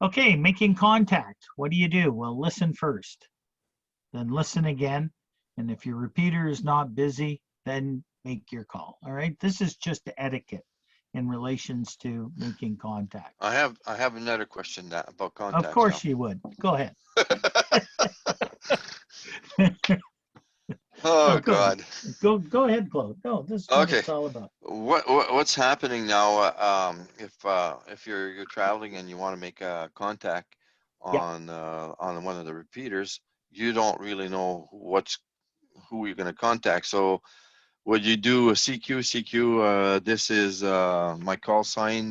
Okay, making contact. What do you do? Well, listen first, then listen again. And if your repeater is not busy, then make your call. All right. This is just etiquette in relations to making contact. I have another question about Of contacts now. course you would. Go ahead. Oh No, go ahead. God. Go ahead, Claude. No, this is what Okay. it's all about. What's happening now? If you're traveling and you want to make a contact Yeah. on one of the repeaters, you don't really know who you're going to contact. So would you do a CQ? CQ. This is my call sign.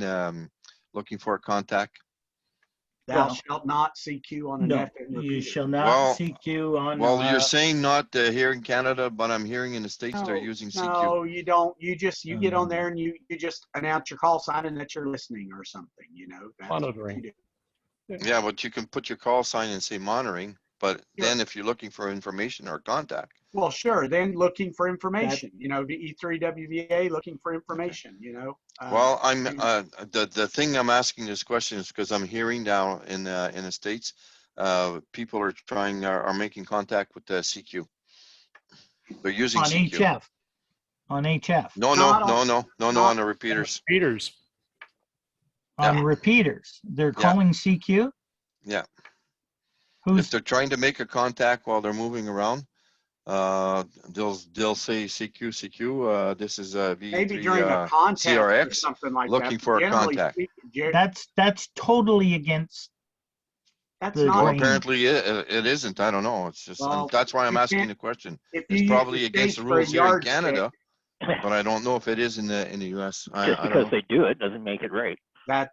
Looking for a contact. Thou Well, shalt not CQ on an no, FM you repeater. shall not Well, CQ on you're saying not here in Canada, but I'm hearing in the States they're No, using CQ. no, you don't. You get on um, there and you just announce your call sign and that you're listening or something. That's what Monitoring. you do. Yeah, but you can put your call sign and say monitoring. But Sure. then if you're looking for information or contact, Well, sure. Then looking for information. E3WVA looking for information. well, I'm And- the thing I'm asking this question is because I'm hearing now in the States, people are making contact with the CQ. They're using on CQ. HF. On HF. No, Not on- on the repeaters. Repeaters. On Yeah. repeaters. They're Yeah. calling CQ. Yeah. If Who's they're trying to make a contact while they're moving around, they'll say CQ, CQ. This is V3 maybe during a contest or CRX something like looking that. for a Generally contact. speaking, that's totally against that's the not. Well, grain. apparently it isn't. I don't know. It's just Well, that's why I'm you asking can't- the question. If you It's use probably the against States the for a rules here in yardstick, Canada, but I don't know if it is in the US. I Just don't because know. they do it doesn't make it right.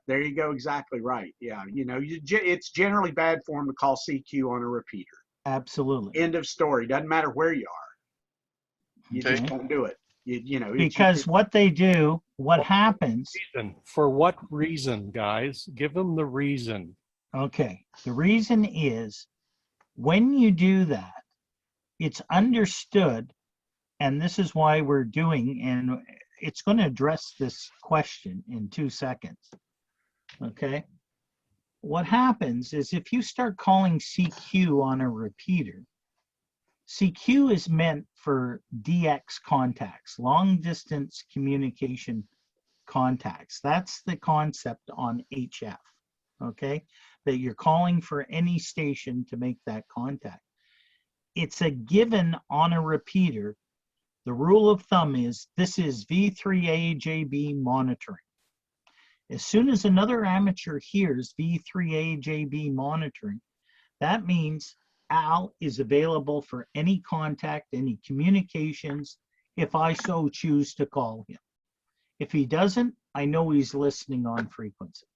there you go, exactly right. Yeah, it's generally bad form to call CQ on a repeater. Absolutely. End of story. Doesn't matter where you are. You Okay. just don't do it. Because what they do, what happens, Reason. For what reason, guys? Give them the reason. okay, the reason is when you do that, it's understood, and this is why we're doing, and it's going to address this question in 2 seconds. Okay. What happens is if you start calling CQ on a repeater, CQ is meant for DX contacts, long distance communication contacts. That's the concept on HF, okay? That you're calling for any station to make that contact. It's a given on a repeater. The rule of thumb is this is V3AJB monitoring. As soon as another amateur hears V3AJB monitoring, that means Al is available for any contact, any communications, if I so choose to call him. If he doesn't, I know he's listening on frequency.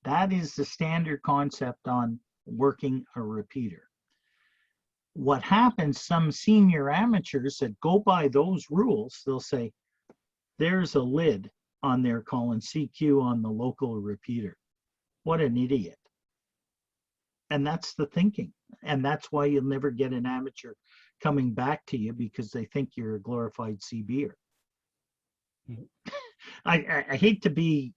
That is the standard concept on working a repeater. What happens, some senior amateurs that go by those rules, they'll say, there's a lid on there calling CQ on the local repeater. What an idiot. And that's the thinking. And that's why you'll never get an amateur coming back to you because they think you're a glorified CBer. I hate to be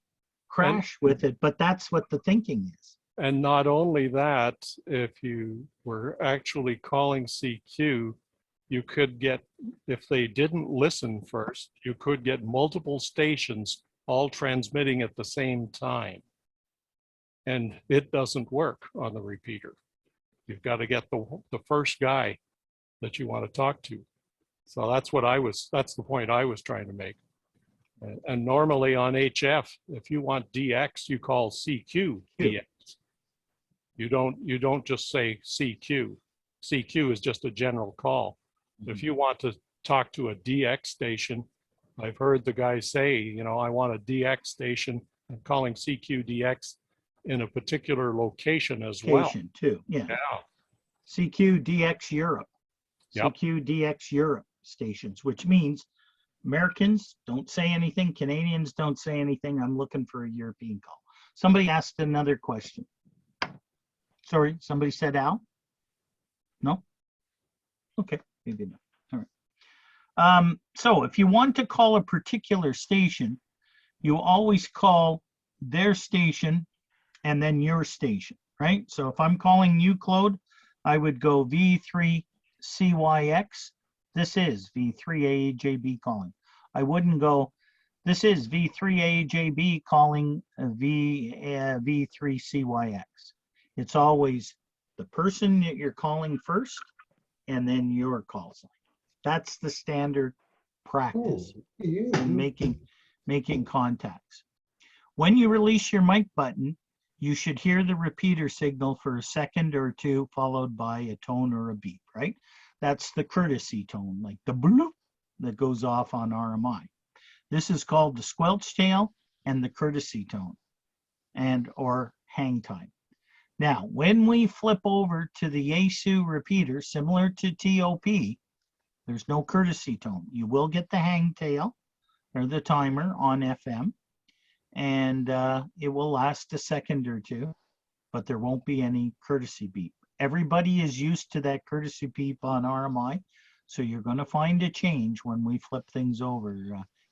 crash with it, but that's what the thinking is. And not only that, if you were actually calling CQ, you could get, if they didn't listen first, you could get multiple stations all transmitting at the same time. And it doesn't work on the repeater. You've got to get the first guy that you want to talk to. So that's the point I was trying to make. And normally on HF, if you want DX, you call CQ DX. You don't just say CQ. CQ is just a general call. If you want to talk to a DX station, I've heard the guys say, I want a DX station. I'm calling CQ DX in a particular location as well. Location too, yeah. Yeah. CQ DX Europe. Yep. CQ DX Europe stations, which means Americans don't say anything, Canadians don't say anything. I'm looking for a European call. Somebody asked another question. Sorry, somebody said Al? No? Okay, maybe not. All right. So if you want to call a particular station, you always call their station and then your station, right? So if I'm calling you, Claude, I would go V3CYX. This is V3AJB calling. I wouldn't go, this is V3AJB calling V3CYX. It's always the person that you're calling first and then your call sign. That's the standard practice in making contacts. When you release your mic button, you should hear the repeater signal for a second or two, followed by a tone or a beep, right? That's the courtesy tone, like the bloop that goes off on RMI. This is called the squelch tail and the courtesy tone and or hang time. Now, when we flip over to the Yaesu repeater, similar to TOP, there's no courtesy tone. You will get the hang tail or the timer on FM, and it will last a second or two, but there won't be any courtesy beep. Everybody is used to that courtesy beep on RMI, so you're going to find a change when we flip things over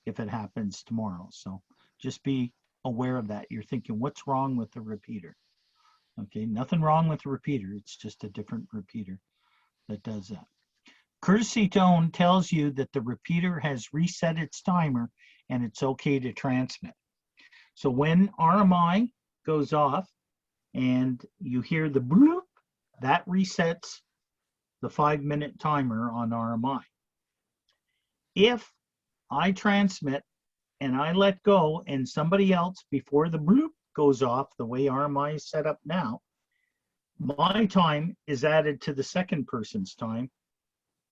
if it happens tomorrow. So just be aware of that. You're thinking, what's wrong with the repeater? Okay, nothing wrong with the repeater. It's just a different repeater that does that. Courtesy tone tells you that the repeater has reset its timer and it's okay to transmit. So when RMI goes off and you hear the bloop, that resets the 5-minute timer on RMI. If I transmit and I let go and somebody else before the bloop goes off, the way RMI is set up now, my time is added to the second person's time,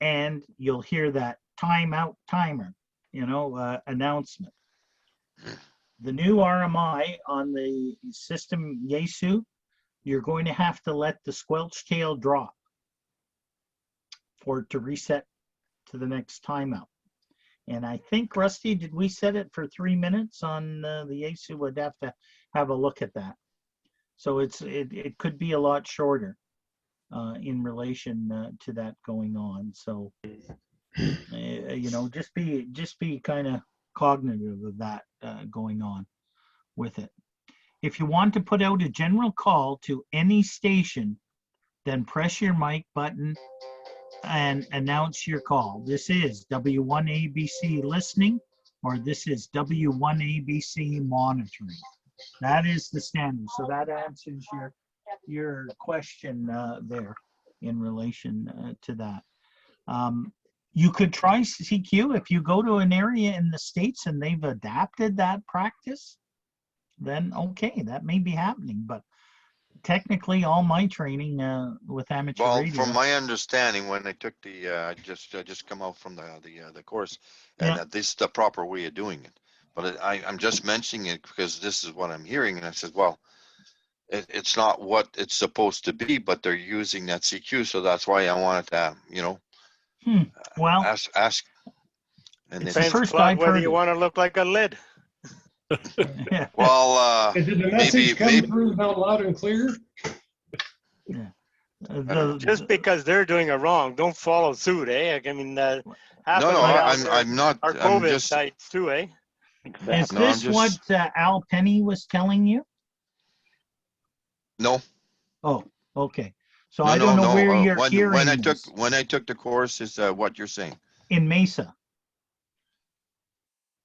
and you'll hear that timeout timer, announcement. The new RMI on the system Yaesu, you're going to have to let the squelch tail drop for it to reset to the next timeout. And I think, Rusty, did we set it for 3 minutes on the Yaesu? Would have to have a look at that. So it could be a lot shorter in relation to that going on. So, just be kind of cognitive of that going on with it. If you want to put out a general call to any station, then press your mic button and announce your call. This is W1ABC listening, or this is W1ABC monitoring. That is the standard. So that answers your question there in relation to that. You could try CQ if you go to an area in the States and they've adapted that practice, then okay, that may be happening. But technically, all my training with amateur radio. Well, from my understanding, when I took the, I just come out from the course, and Yeah. this is the proper way of doing it. But I'm just mentioning it because this is what I'm hearing, and I said, well, it's not what it's supposed to be, but they're using that CQ, so that's why I wanted to, Well, ask. And It's it's, the first Claude, I've whether heard you it. want to look like a lid. well, Did the maybe- message come through out loud and clear? Just because they're doing it wrong, don't follow suit, eh? I mean, half no, of no, the guys I'm not. are I'm COVID just. sites too, eh? Is No, I'm this what just- Al Penny was telling you? No, Oh, okay. So no, I don't no, know no. where you're when hearing I took this. when I took the course is what you're saying. In Mesa.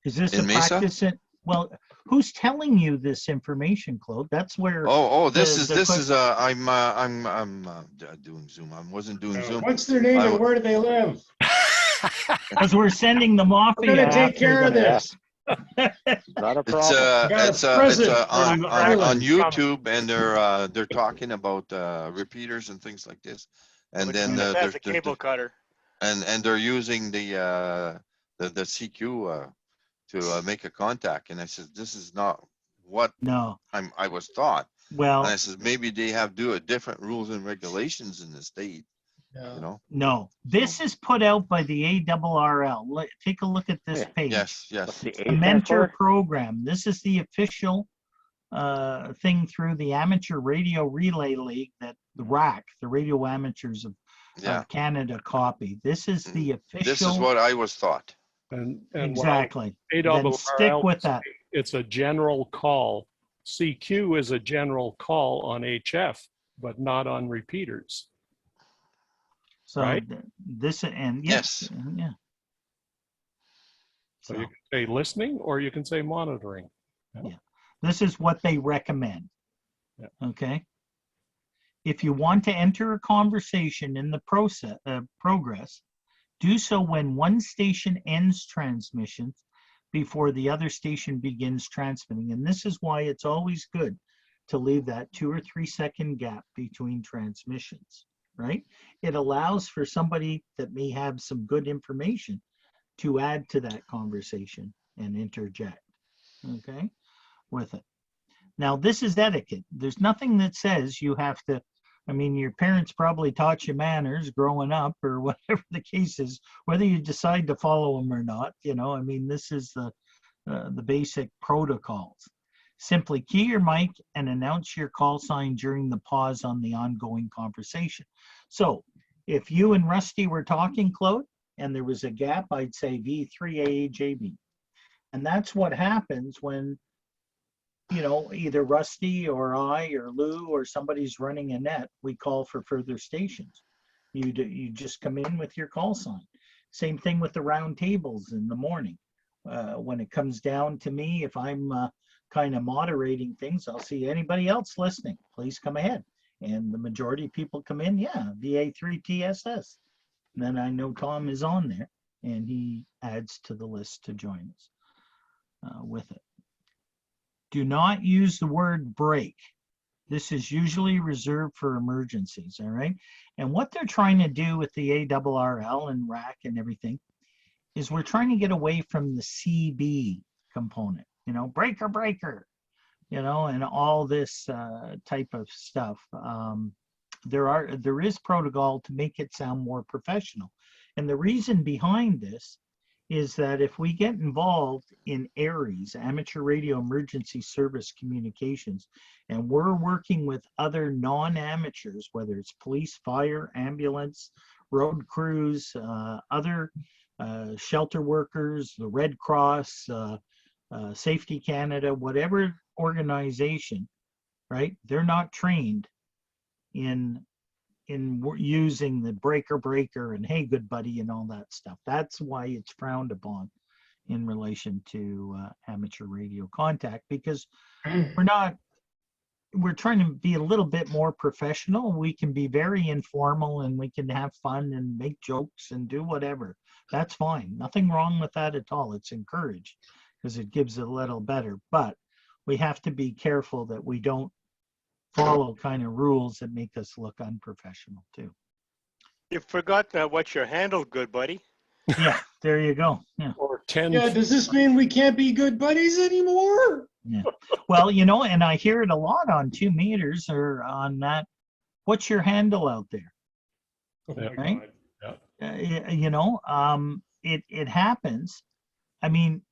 Is this In a Mesa? practice? Well, who's telling you this information, Claude? That's where. Oh, this the is I'm doing Zoom. I wasn't doing Zoom. What's their name I- and where do they live? Because we're sending the We're mafia. gonna take after care of them. this. Not a It's problem. got a it's present on from on Ireland. YouTube, and they're talking about repeaters and things like this, and Which then one they're, has a cable cutter? and they're using the CQ to make a contact, and I said this is not what No, I was taught, and well, I said maybe they have different rules and regulations in the state, Yeah. no. This is put out by the ARRL. Take a look at this page. Yes, yes. The mentor program. This is the official thing through the Amateur Radio Relay League that the RAC, the Radio Amateurs of Yeah, Canada, copy. This is the official. this is what I was taught. And Exactly. while Then stick ARRL with that. it's a general call, CQ is a general call on HF, but not on repeaters. So Right. this and Yes. yeah. So So you can say listening or you can say monitoring. this is what they recommend. Yeah. Okay. If you want to enter a conversation in the progress, do so when one station ends transmissions before the other station begins transmitting. And this is why it's always good to leave that 2 or 3 second gap between transmissions, right? It allows for somebody that may have some good information to add to that conversation and interject, okay, with it. Now, this is etiquette. There's nothing that says you have to, I mean, your parents probably taught you manners growing up or whatever the case is, whether you decide to follow them or not, you know, I mean, this is the basic protocols. Simply key your mic and announce your call sign during the pause on the ongoing conversation. So if you and Rusty were talking, Claude, and there was a gap, I'd say V3AJB. And that's what happens when, you know, either Rusty or I or Lou or somebody's running a net, we call for further stations. You just come in with your call sign. Same thing with the round tables in the morning. When it comes down to me, if I'm kind of moderating things, I'll see anybody else listening, please come ahead. And the majority of people come in, yeah, VA3TSS. Then I know Tom is on there and he adds to the list to join us with it. Do not use the word break. This is usually reserved for emergencies, all right? And what they're trying to do with the ARRL and RAC and everything is we're trying to get away from the CB component, you know, breaker, you know, and all this type of stuff. There is protocol to make it sound more professional. And the reason behind this is that if we get involved in ARES, Amateur Radio Emergency Service Communications, and we're working with other non-amateurs, whether it's police, fire, ambulance, road crews, other shelter workers, the Red Cross, Safety Canada, whatever organization, right? They're not trained in using the breaker and hey good buddy and all that stuff. That's why it's frowned upon in relation to amateur radio contact, because we're trying to be a little bit more professional. We can be very informal and we can have fun and make jokes and do whatever. That's fine. Nothing wrong with that at all. It's encouraged because it gives it a little better, but we have to be careful that we don't follow kind of rules that make us look unprofessional too. You forgot what's your handle, good buddy. Yeah, there you go. Yeah. Or 10. Yeah, does this mean we can't be good buddies anymore? Yeah. Well, you know, and I hear it a lot on 2 meters or on that. What's your handle out there? Oh my Right? God. You know, it happens. I mean,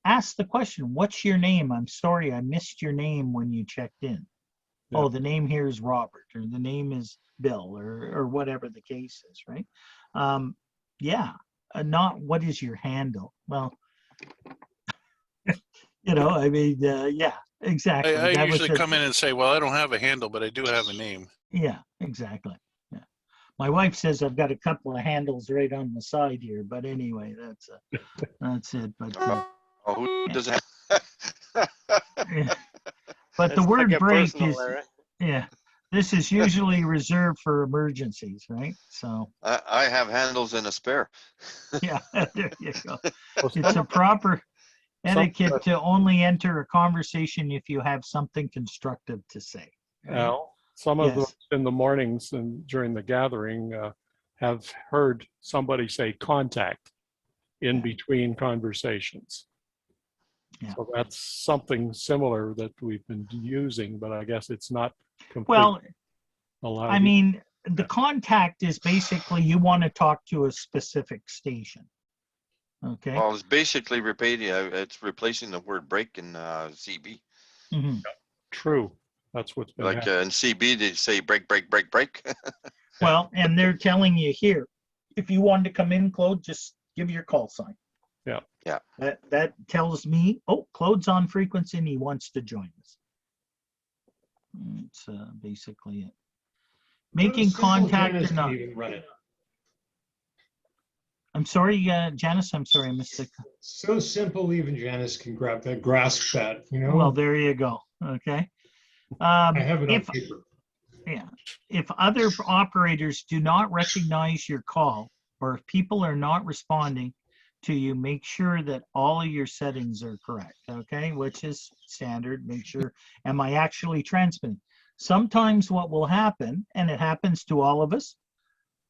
ask the question, what's your name? I'm sorry, I missed your name when you checked in. Yeah. Oh, the name here is Robert, or the name is Bill, or whatever the case is, right? Yeah, not what is your handle? Well, you know, I mean, yeah, exactly. I That was usually come in and say, well, I don't have a handle, but I do have a name. Yeah, exactly. Yeah. My wife says I've got a couple of handles right on the side here, but anyway, that's it. But Oh, who does that? yeah. But the Let's not word get break personal is, there, eh? yeah, this is usually reserved for emergencies, right? So, I have handles in a spare. yeah, there you go. Well, It's a proper some- etiquette to only enter a conversation if you have something constructive to say. right? Al, some of Yes. us in the mornings and during the gathering have heard somebody say contact in between conversations. Yeah. So that's something similar that we've been using, but I guess it's not completely Well, allowed. I mean, the contact is basically you want to talk to a specific station. Okay. Well, it's basically it's replacing the word break in CB. Mhm. True. That's what's been Like happening. in CB, they say break. Well, and they're telling you here, if you wanted to come in, Claude, just give your call sign. Yeah. Yeah. That tells me, oh, Claude's on frequency and he wants to join us. It's basically it. Making contact Janice or can not. even run it. I'm sorry, Janice, I'm sorry, I missed it. So simple, even Janice can grasp that, you know? Well, there you go. Okay. I have it on If paper. Yeah. If other operators do not recognize your call, or if people are not responding to you, make sure that all of your settings are correct, okay? Which is standard. Make sure, am I actually transmitting? Sometimes what will happen, and it happens to all of us,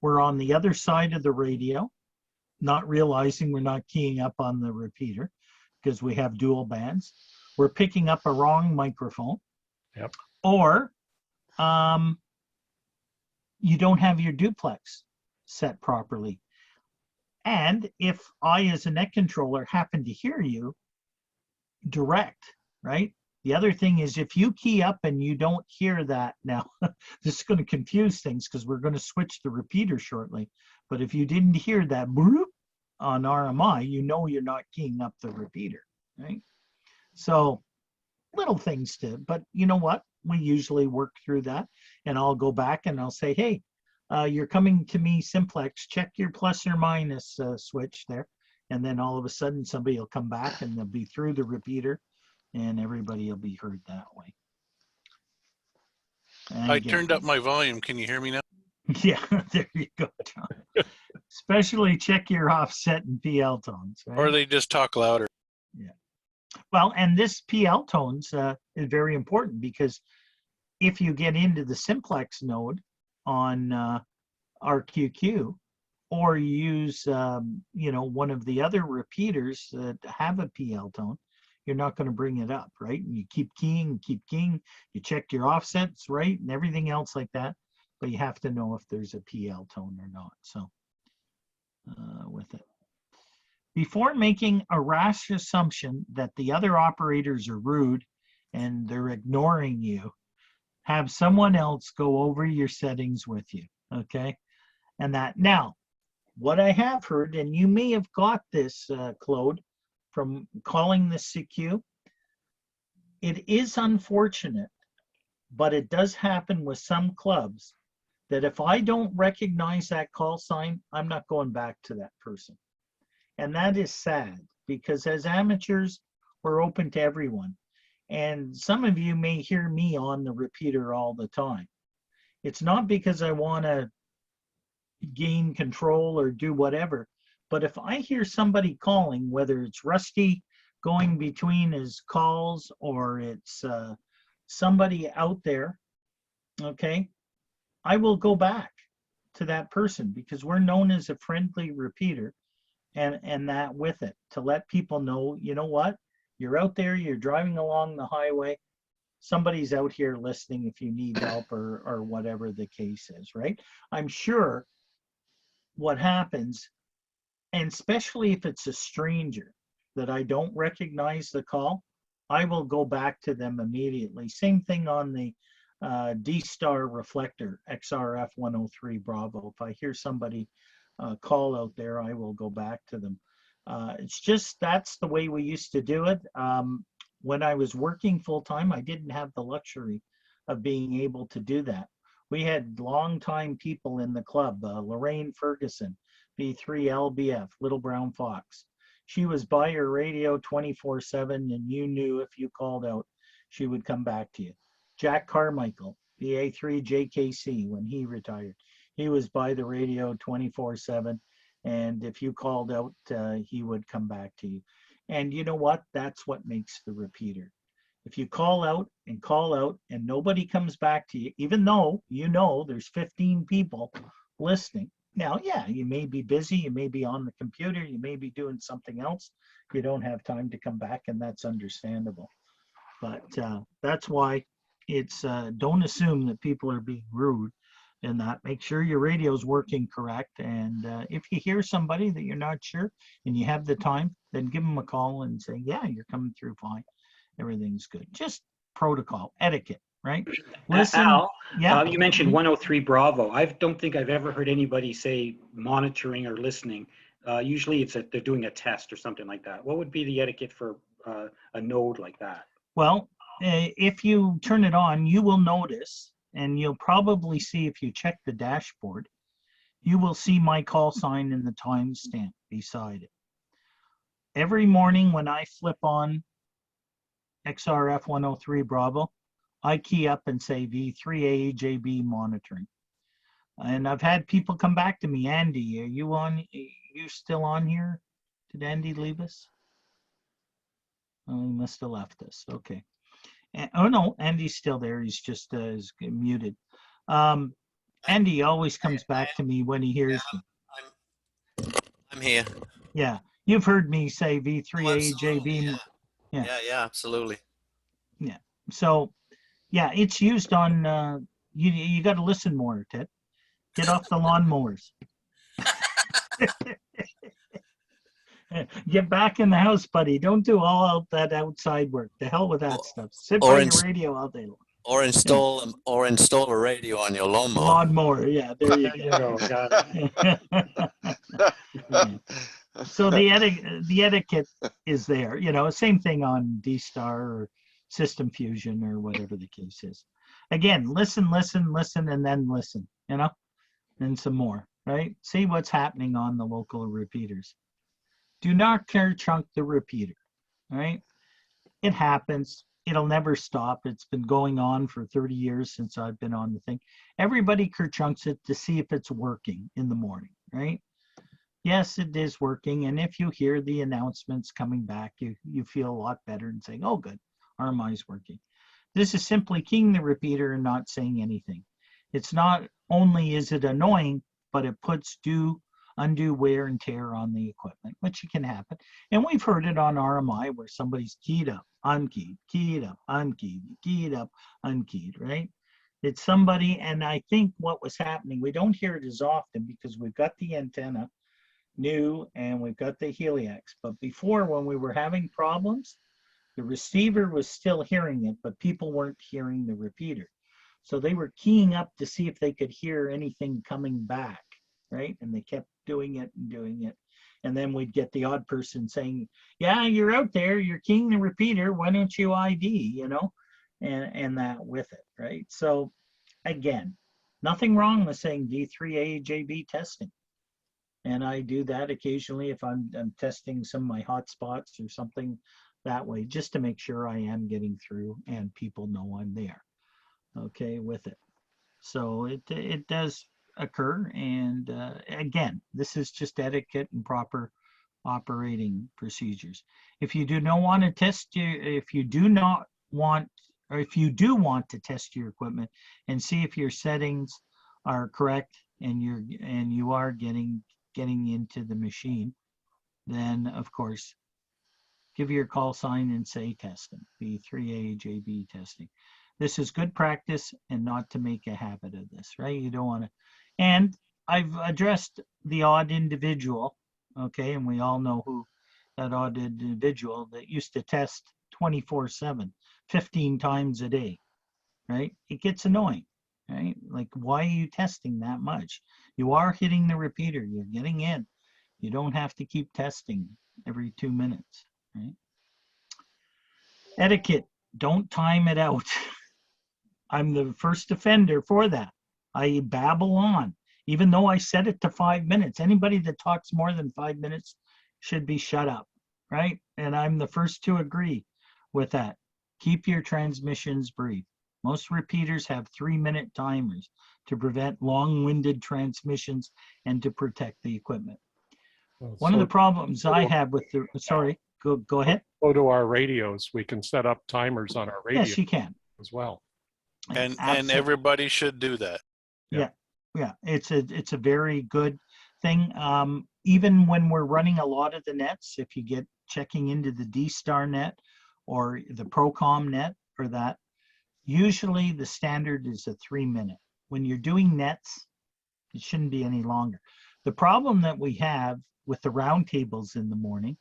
we're on the other side of the radio, not realizing we're not keying up on the repeater because we have dual bands. We're picking up a wrong microphone. Yep. Or you don't have your duplex set properly. And if I, as a net controller, happen to hear you direct, right? The other thing is if you key up and you don't hear that now, this is going to confuse things because we're going to switch the repeater shortly. But if you didn't hear that bloop on RMI, you know you're not keying up the repeater, right? So little things to, but you know what? We usually work through that, and I'll go back and I'll say, hey, you're coming to me simplex, check your plus or minus switch there. And then all of a sudden somebody will come back and they'll be through the repeater and everybody will be heard that way. And I again, turned up my volume. Can you hear me now? yeah, there you go, John. Especially check your offset and PL tones. Right? Or they just talk louder? Well, and this PL tones is very important because if you get into the simplex node on RQQ, or use one of the other repeaters that have a PL tone, you're not going to bring it up, right? And you keep keying, you check your offsets, right, and everything else like that, but you have to know if there's a PL tone or not. So with it. Before making a rash assumption that the other operators are rude and they're ignoring you, have someone else go over your settings with you, okay? And that, now, what I have heard, and you may have got this, Claude, from calling the CQ, it is unfortunate, but it does happen with some clubs that if I don't recognize that call sign, I'm not going back to that person. And that is sad because as amateurs, we're open to everyone. And some of you may hear me on the repeater all the time. It's not because I want to gain control or do whatever, but if I hear somebody calling, whether it's Rusty going between his calls or it's somebody out there, okay, I will go back to that person because we're known as a friendly repeater. And that with it, to let people know, you know what, you're out there, you're driving along the highway, somebody's out here listening if you need help or whatever the case is, right? I'm sure what happens, and especially if it's a stranger that I don't recognize the call, I will go back to them immediately. Same thing on the D-Star reflector, XRF 103 Bravo. If I hear somebody call out there, I will go back to them. It's just, that's the way we used to do it. When I was working full-time, I didn't have the luxury of being able to do that. We had long-time people in the club, Lorraine Ferguson, B3LBF, Little Brown Fox. She was by her radio 24/7, and you knew if you called out, she would come back to you. Jack Carmichael, BA3JKC, when he retired, he was by the radio 24/7, and if you called out, he would come back to you. And you know what? That's what makes the repeater. If you call out and nobody comes back to you, even though you know there's 15 people listening. Now, yeah, you may be busy, you may be on the computer, you may be doing something else. You don't have time to come back, and that's understandable. But that's why it's, don't assume that people are being rude. And that, make sure your radio is working correct. And if you hear somebody that you're not sure and you have the time, then give them a call and say, yeah, you're coming through fine. Everything's good. Just protocol, etiquette, right? Listen, Al, yeah. you mentioned 103 Bravo. I don't think I've ever heard anybody say monitoring or listening. Usually it's they're doing a test or something like that. What would be the etiquette for a node like that? Well, if you turn it on, you will notice, and you'll probably see if you check the dashboard, you will see my call sign and the timestamp beside it. Every morning when I flip on XRF 103 Bravo, I key up and say V3AJB monitoring. And I've had people come back to me, Andy, are you on? You still on here? Did Andy leave us? Oh, he must have left us. Okay. Oh no, Andy's still there. He's just is muted. Andy always comes back to me when he hears me. I'm here. Yeah, you've heard me say Oh, V3AJB. absolutely, Yeah. yeah, absolutely. So, yeah, it's used on. You got to listen more, Ted. Get off the lawnmowers. Get back in the house, buddy. Don't do all out that outside work. The hell with that stuff. Sit or by in- your radio all day long. Or install a radio on your lawnmower. Lawnmower, yeah, there you There you go. Got it. So the etiquette is there, same thing on D-Star or System Fusion or whatever the case is. Again, listen, and then listen, and some more, right? See what's happening on the local repeaters. Do not chunk the repeater, right? It happens. It'll never stop. It's been going on for 30 years since I've been on the thing. Everybody chunks it to see if it's working in the morning, right? Yes, it is working. And if you hear the announcements coming back, you feel a lot better and saying, oh, good, RMI's working. This is simply keying the repeater and not saying anything. It's not only is it annoying, but it puts undue wear and tear on the equipment, which can happen. And we've heard it on RMI where somebody's keyed up, unkeyed, keyed up, unkeyed, keyed up, unkeyed, right? It's somebody, and I think what was happening, we don't hear it as often because we've got the antenna new and we've got the Helix. But before, when we were having problems, the receiver was still hearing it, but people weren't hearing the repeater. So they were keying up to see if they could hear anything coming back, right? And they kept doing it and doing it. And then we'd get the odd person saying, yeah, you're out there, you're keying the repeater, why don't you ID, and that with it, right? So again, nothing wrong with saying V3AJB testing. And I do that occasionally if I'm testing some of my hotspots or something that way, just to make sure I am getting through and people know I'm there, okay, with it. So it does occur, and again, this is just etiquette and proper operating procedures. If you do not want to test if you do want to test your equipment and see if your settings are correct and you are getting into the machine, then of course give your call sign and say testing, V3AJB testing. This is good practice and not to make a habit of this, right? You don't want to. And I've addressed the odd individual, okay, and we all know who that odd individual that used to test 24/7, 15 times a day, right? It gets annoying, right? Like, why are you testing that much? You are hitting the repeater, you're getting in. You don't have to keep testing every 2 minutes, right? Etiquette, don't time it out. I'm the first offender for that. I babble on, even though I set it to 5 minutes. Anybody that talks more than 5 minutes should be shut up, right? And I'm the first to agree with that. Keep your transmissions brief. Most repeaters have 3-minute timers to prevent long-winded transmissions and to protect the equipment. One of the problems I have with the, sorry, go ahead. Go to our radios. We can set up timers on our radio Yes, you can. as well. And Absolutely. everybody should do that. Yeah, it's a very good thing. Even when we're running a lot of the nets, if you get checking into the D-Star net or the Procom net or that, usually the standard is a 3-minute. When you're doing nets, it shouldn't be any longer. The problem that we have with the roundtables in the morning,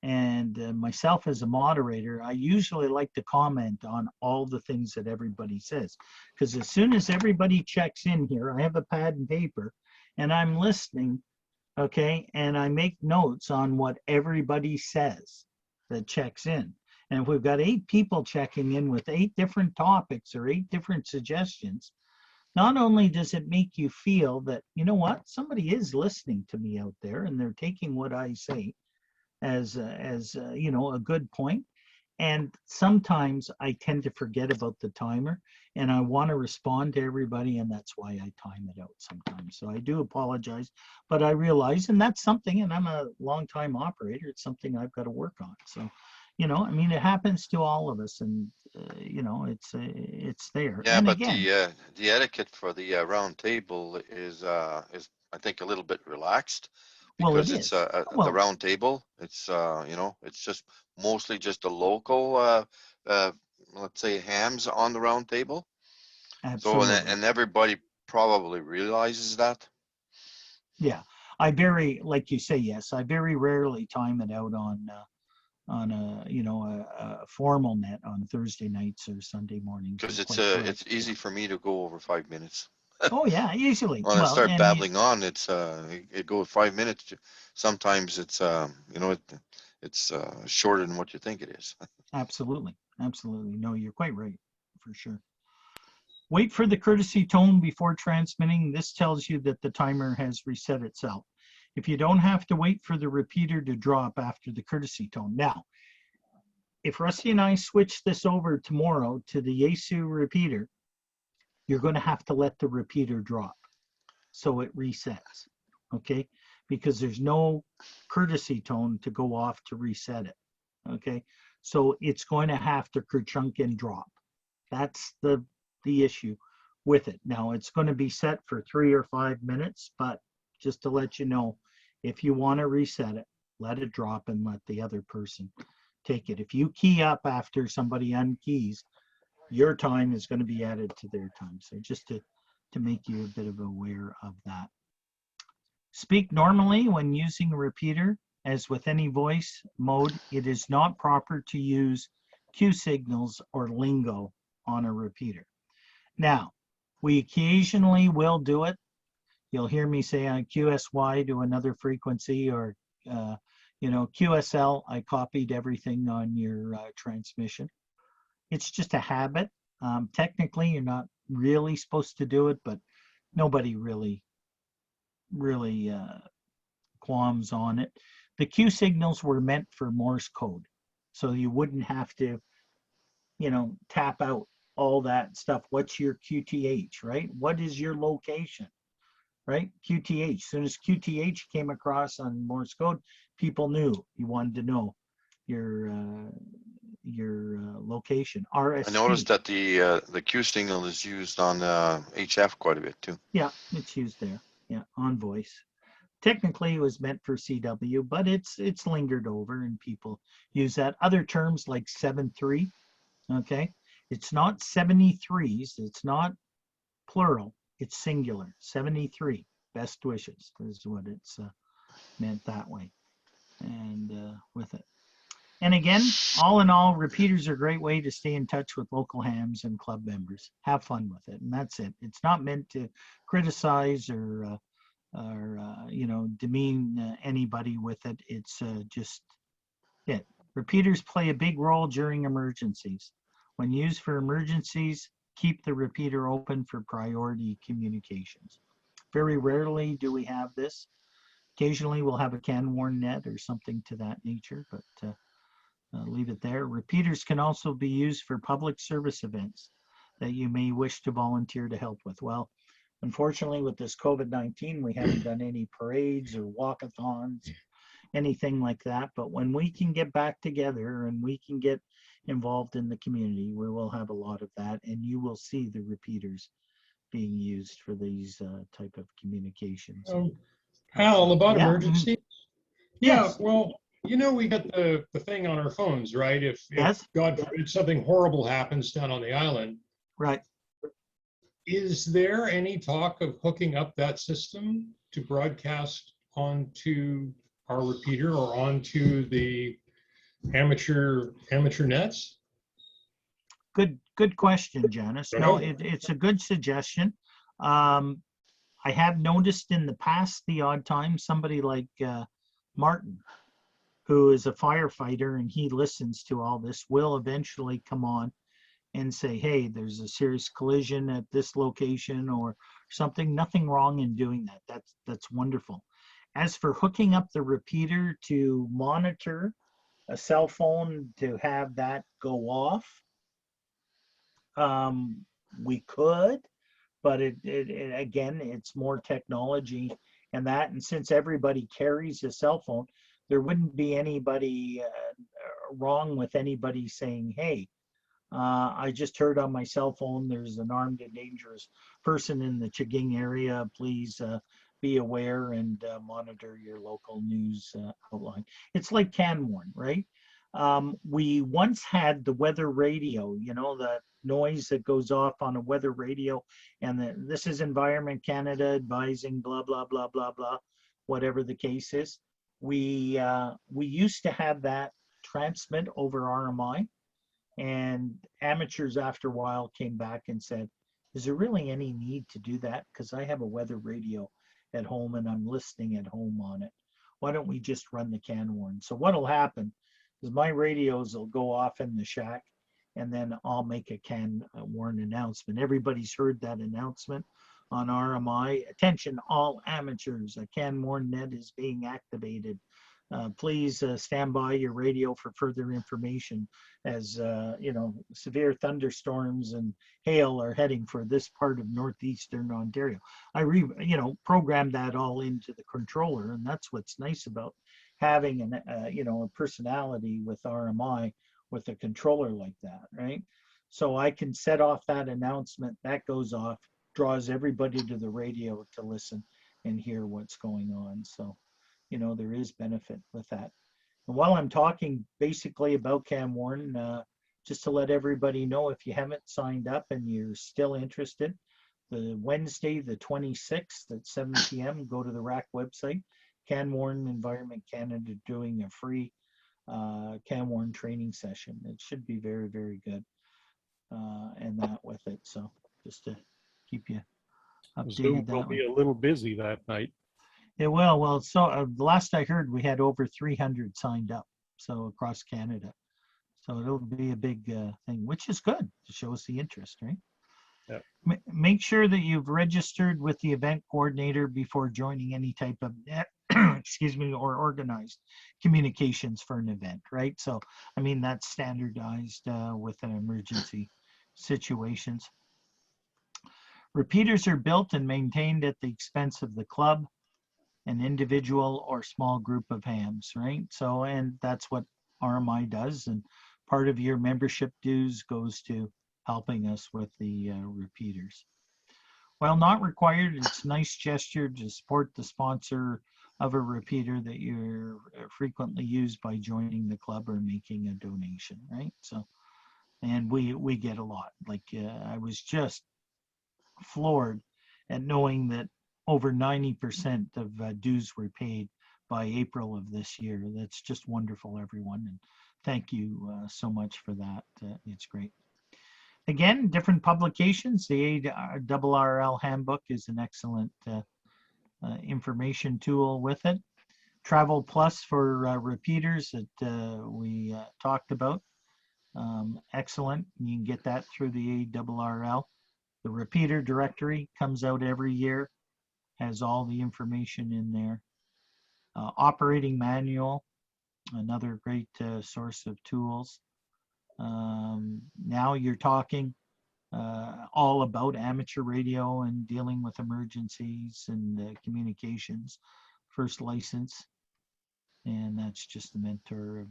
and myself as a moderator, I usually like to comment on all the things that everybody says. Because as soon as everybody checks in here, I have a pad and paper and I'm listening, okay? And I make notes on what everybody says that checks in. And if we've got 8 people checking in with 8 different topics or 8 different suggestions, not only does it make you feel that, you know what, somebody is listening to me out there and they're taking what I say as you know, a good point. And sometimes I tend to forget about the timer and I want to respond to everybody, and that's why I time it out sometimes. So I do apologize, but I realize, and that's something, and I'm a long-time operator, it's something I've got to work on. So, you know, I mean, it happens to all of us, and you know, it's there. Yeah, And but again, the etiquette for the round table is I think a little bit relaxed well, it because it's is. the Well, round table. It's you know, it's just mostly just the local let's say hams on the round table. So absolutely. and everybody probably realizes that. Yeah, like you say, yes, I very rarely time it out on a, you know, a formal net on Thursday nights or Sunday mornings. Because You're quite correct. it's easy for me to go over 5 minutes. Oh yeah, easily. When I Well, start and babbling on, it goes 5 minutes. Sometimes it's you know, it's shorter than what you think it is. absolutely, absolutely. No, you're quite right, for sure. Wait for the courtesy tone before transmitting. This tells you that the timer has reset itself. If you don't have to wait for the repeater to drop after the courtesy tone. Now, if Rusty and I switch this over tomorrow to the Yaesu repeater, you're going to have to let the repeater drop so it resets, okay? Because there's no courtesy tone to go off to reset it, okay? So it's going to have to kerchunk and drop. That's the issue with it. Now it's going to be set for 3 or 5 minutes, but just to let you know, if you want to reset it, let it drop and let the other person take it. If you key up after somebody unkeys, your time is going to be added to their time. So just to make you a bit of aware of that. Speak normally when using a repeater. As with any voice mode, it is not proper to use cue signals or lingo on a repeater. Now, we occasionally will do it. You'll hear me say on QSY to another frequency, or you know, QSL, I copied everything on your transmission. It's just a habit. Technically, you're not really supposed to do it, but nobody really qualms on it. The Q signals were meant for Morse code, so you wouldn't have to, you know, tap out all that stuff. What's your QTH, right? What is your location, right? QTH. As soon as QTH came across on Morse code, people knew you wanted to know your location. RST. I noticed that the Q signal is used on HF quite a bit too. Yeah, it's used there. Yeah, on voice. Technically, it was meant for CW, but it's lingered over and people use that. Other terms like 7.3, okay? It's not 73s, it's not plural, it's singular. 73, best wishes is what it's meant that way. And with it. And again, all in all, repeaters are a great way to stay in touch with local hams and club members. Have fun with it, and that's it. It's not meant to criticize or you know, demean anybody with it. It's just it. Repeaters play a big role during emergencies. When used for emergencies, keep the repeater open for priority communications. Very rarely do we have this. Occasionally we'll have a CAN-WARN net or something to that nature, but leave it there. Repeaters can also be used for public service events that you may wish to volunteer to help with. Well, unfortunately, with this COVID-19, we haven't done any parades or walkathons, anything like that. But when we can get back together and we can get involved in the community, we will have a lot of that. And you will see the repeaters being used for these type of communications. Hal, about Yeah. emergency? Yes. Yeah, well, you know, we got the thing on our phones, right? If Yes. God forbid something horrible happens down on the island, Right. is there any talk of hooking up that system to broadcast onto our repeater or onto the amateur nets? Good question, Janice. No, it's a good suggestion. I have noticed in the past, the odd time, somebody like Martin who is a firefighter and he listens to all this, will eventually come on and say, hey, there's a serious collision at this location or something. Nothing wrong in doing that. That's wonderful. As for hooking up the repeater to monitor a cell phone to have that go off, we could, but it again, it's more technology and that. And since everybody carries a cell phone, there wouldn't be anybody wrong with anybody saying, hey, I just heard on my cell phone there's an armed and dangerous person in the Chaging area. Please be aware and monitor your local news outline. It's like CanWarn, right? We once had the weather radio, you know, the noise that goes off on a weather radio, and this is Environment Canada advising blah, blah, blah, blah, blah, whatever the case is. We used to have that transmit over RMI. And amateurs after a while came back and said, is there really any need to do that? Because I have a weather radio at home and I'm listening at home on it. Why don't we just run the CanWarn? So what'll happen is my radios will go off in the shack and then I'll make a CanWarn announcement. Everybody's heard that announcement on RMI. Attention all amateurs, a CanWarn net is being activated. Please stand by your radio for further information as, you know, severe thunderstorms and hail are heading for this part of northeastern Ontario. I programmed that all into the controller, and that's what's nice about having a personality with RMI with a controller like that, right? So I can set off that announcement, that goes off, draws everybody to the radio to listen and hear what's going on. So, you know, there is benefit with that. And while I'm talking basically about CanWarn, just to let everybody know, if you haven't signed up and you're still interested, the Wednesday, the 26th at 7 p.m., go to the RAC website. CanWarn Environment Canada doing a free CanWarn training session. It should be very, very good. And that with it. So just to keep you Zoom updated will that way. be a little busy that night. Yeah, well, so the last I heard, we had over 300 signed up, so across Canada. So it'll be a big thing, which is good to show us the interest, right? Yep. Make sure that you've registered with the event coordinator before joining any type of, excuse me, or organized communications for an event, right? So, I mean, that's standardized with an emergency situations. Repeaters are built and maintained at the expense of the club, an individual or small group of hams, right? So, and that's what RMI does. And part of your membership dues goes to helping us with the repeaters. While not required, it's a nice gesture to support the sponsor of a repeater that you're frequently used by joining the club or making a donation, right? So, and we get a lot. Like I was just floored at knowing that over 90% of dues were paid by April of this year. That's just wonderful, everyone. And thank you so much for that. It's great. Again, different publications. The ARRL handbook is an excellent information tool with it. Travel Plus for repeaters that we talked about. Excellent. You can get that through the ARRL. The repeater directory comes out every year, has all the information in there. Operating manual, another great source of tools. Now you're talking all about amateur radio and dealing with emergencies and communications. First license, and that's just the mentor.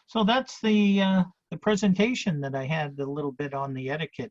So that's the presentation that I had, a little bit on the etiquette